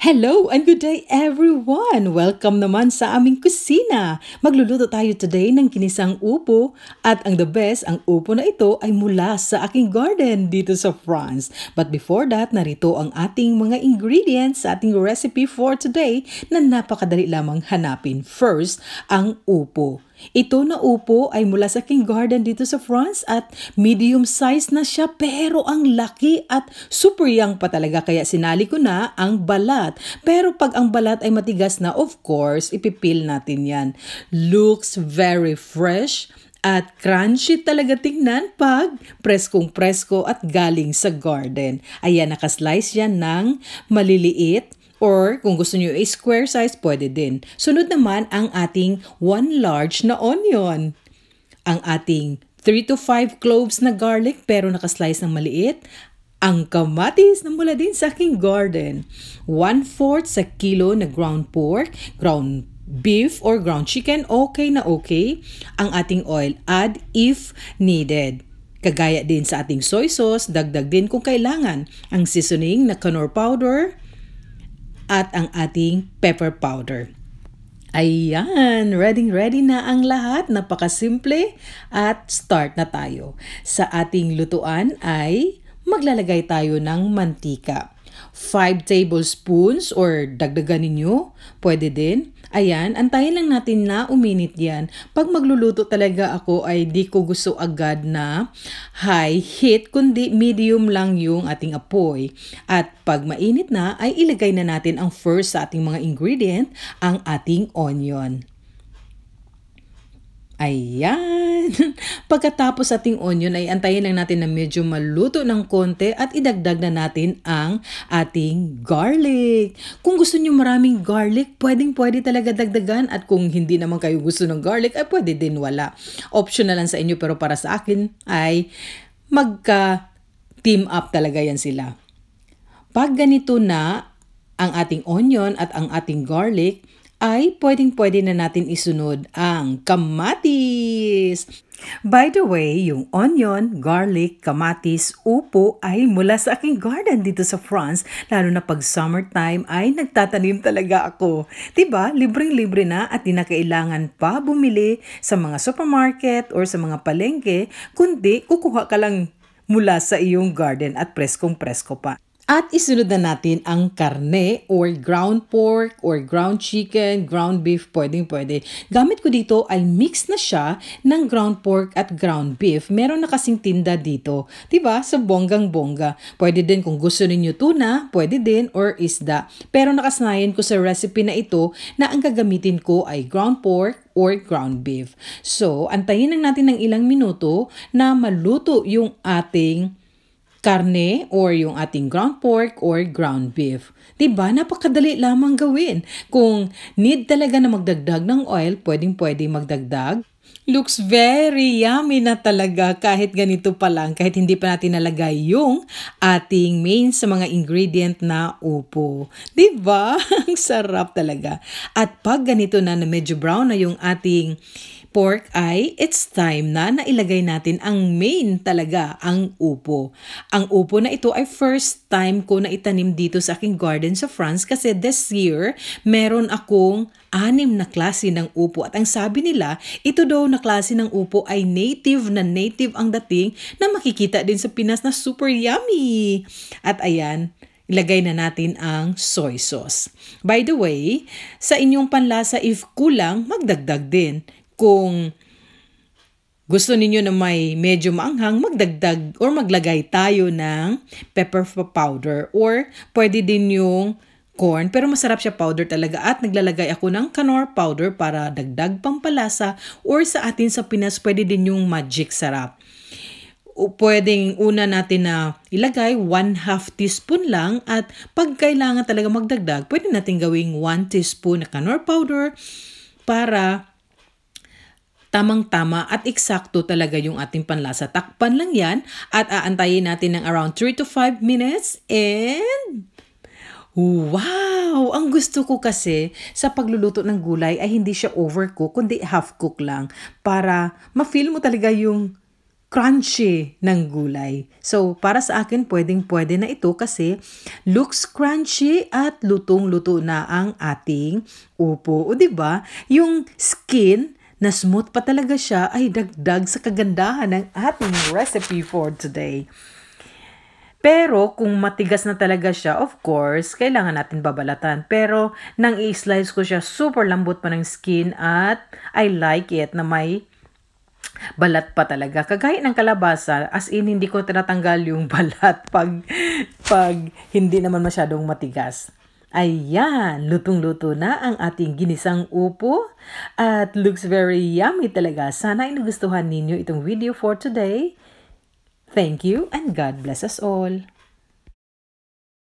Hello and good day everyone! Welcome naman sa aming kusina. Magluluto tayo today ng ginisang upo at ang the best, ang upo na ito ay mula sa aking garden dito sa France. But before that, narito ang ating mga ingredients sa ating recipe for today na napakadali lamang hanapin. First, ang upo. Ito na upo ay mula sa aking garden dito sa France at medium size na siya pero ang laki at super young pa talaga kaya sinali ko na ang balat. Pero pag ang balat ay matigas na, of course, ipipil natin yan. Looks very fresh at crunchy talaga tingnan pag preskong presko at galing sa garden. Ayan, nakaslice yan ng maliliit. Or kung gusto niyo ay square size, pwede din. Sunod naman ang ating 1 large na onion. Ang ating 3 to 5 cloves na garlic pero nakaslice ng maliit. Ang kamatis na mula din sa aking garden. 1/4 sa kilo na ground pork, ground beef or ground chicken, okay na okay. Ang ating oil, add if needed. Kagaya din sa ating soy sauce, dagdag din kung kailangan. Ang seasoning na Knorr powder, at ang ating pepper powder. Ayan, ready na ang lahat. Napakasimple at start na tayo. Sa ating lutuan ay maglalagay tayo ng mantika. 5 tablespoons or dagdagan ninyo, pwede din. Ayan, antayin lang natin na uminit yan. Pag magluluto talaga ako ay di ko gusto agad na high heat, kundi medium lang yung ating apoy. At pag mainit na, ay ilagay na natin ang first sa ating mga ingredient, ang ating onion. Ayan. Pagkatapos ating onion ay antayin lang natin na medyo maluto ng konti at idagdag na natin ang ating garlic. Kung gusto niyo maraming garlic, pwede talaga dagdagan at kung hindi naman kayo gusto ng garlic, ay pwede din wala. Optional lang sa inyo pero para sa akin ay magka-team up talaga yan sila. Pag ganito na ang ating onion at ang ating garlic, ay pwede na natin isunod ang kamatis. By the way, yung onion, garlic, kamatis, upo ay mula sa aking garden dito sa France. Lalo na pag summertime ay nagtatanim talaga ako. Diba? Libreng-libre na at di na kailangan pa bumili sa mga supermarket or sa mga palengke, kundi kukuha ka lang mula sa iyong garden at preskong-presko pa. At isunod na natin ang karne or ground pork or ground chicken, ground beef, pwede. Gamit ko dito ay mix na siya ng ground pork at ground beef. Meron na kasing tinda dito, diba? Sa bonggang-bongga. Pwede din kung gusto ninyo tuna, pwede din, or isda. Pero nakasanayan ko sa recipe na ito na ang gagamitin ko ay ground pork or ground beef. So, antayin lang natin ng ilang minuto na maluto yung ating karne or yung ating ground pork or ground beef. Diba? Napakadali lamang gawin. Kung need talaga na magdagdag ng oil, pwede magdagdag. Looks very yummy na talaga kahit ganito pa lang, kahit hindi pa natin nalagay yung ating main sa mga ingredient na upo. Diba? Ang sarap talaga. At pag ganito na medyo brown na yung ating pork ay it's time na ilagay natin ang main talaga, ang upo. Ang upo na ito ay first time ko na itanim dito sa aking garden sa France kasi this year meron akong 6 na klase ng upo at ang sabi nila, ito daw na klase ng upo ay native ang dating na makikita din sa Pinas na super yummy. At ayan, ilagay na natin ang soy sauce. By the way, sa inyong panlasa if kulang, magdagdag din. Kung gusto ninyo na may medyo maanghang, magdagdag or maglagay tayo ng pepper powder or pwede din yung corn. Pero masarap siya powder talaga at naglalagay ako ng Knorr powder para dagdag pampalasa or sa atin sa Pinas pwede din yung magic sarap. O pwedeng una natin na ilagay 1/2 teaspoon lang at pag kailangan talaga magdagdag, pwede natin gawing 1 teaspoon na Knorr powder para tamang-tama at eksakto talaga yung ating panlasa. Takpan lang yan at aantayin natin ng around 3 to 5 minutes and wow! Ang gusto ko kasi sa pagluluto ng gulay ay hindi siya overcook kundi half cook lang para ma-feel mo talaga yung crunchy ng gulay. So, para sa akin, pwedeng-pwede na ito kasi looks crunchy at lutong-luto na ang ating upo. O diba, yung skin na smooth pa talaga siya ay dagdag sa kagandahan ng ating recipe for today. Pero kung matigas na talaga siya, of course, kailangan natin babalatan. Pero nang i-slice ko siya, super lambot pa ng skin at I like it na may balat pa talaga. Kagaya ng kalabasa, as in hindi ko tinatanggal yung balat pag hindi naman masyadong matigas. Ayan, lutong-luto na ang ating ginisang upo at looks very yummy talaga. Sana ay nagustuhan ninyo itong video for today. Thank you and God bless us all.